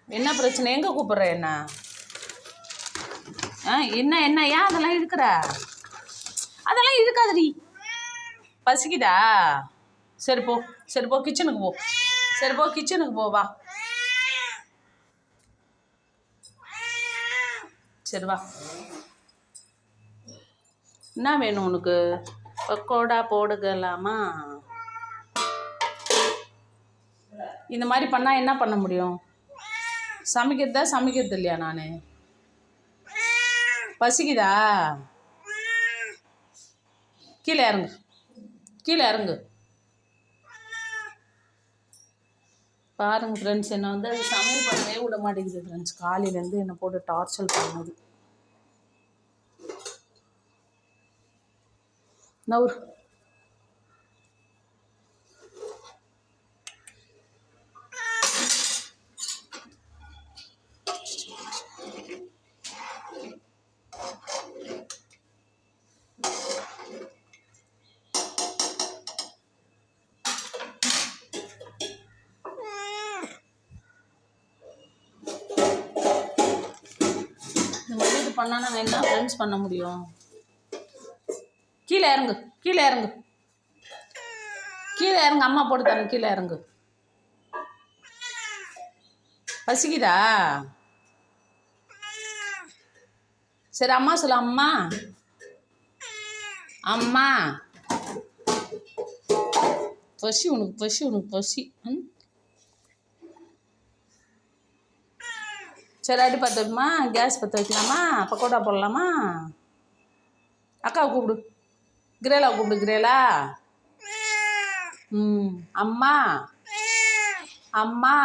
என்ன பிரச்சனை? எங்கே கூப்பிட்ற என்ன? என்ன என்ன ஏன் அதெல்லாம் இழுக்கிற? அதெல்லாம் இழுக்காதடி. பசிக்குதா? சரி போ, சரி போ, கிச்சனுக்கு போ. சரி போ, கிச்சனுக்கு போ, வா. சரி வா. என்ன வேணும் உனக்கு? பக்கோடா போடுகலாமா? இந்த மாதிரி பண்ணால் என்ன பண்ண முடியும்? சமைக்கிறது இல்லையா நான்? பசிக்குதா? கீழே இறங்கு, கீழே இறங்கு. பாருங்கள் ஃப்ரெண்ட்ஸ், என்னை வந்து அது சமையல் பண்ணவே விட மாட்டேங்குது ஃப்ரெண்ட்ஸ். காலையிலேருந்து என்னை போட்டு டார்ச்சர் பண்ணுது. நவுர். இந்த மாதிரி இது பண்ணால் நாங்கள் என்ன ஃப்ரெண்ட்ஸ் பண்ண முடியும்? கீழே இறங்கு, கீழே இறங்கு, கீழே இறங்கு. அம்மா போட்டு தரேன், கீழே இறங்கு. பசிக்குதா? சரி அம்மா சொல்ல. அம்மா, அம்மா. பசி உனக்கு, பசி உனக்கு, பசி. சரி அடி பற்ற வைக்குமா? கேஸ் பற்ற வைக்கலாமா? பக்கோடா போடலாமா? அக்காவை கூப்பிடு, கிரேலாவை கூப்பிடு. கிரேலா. அம்மா, அம்மா.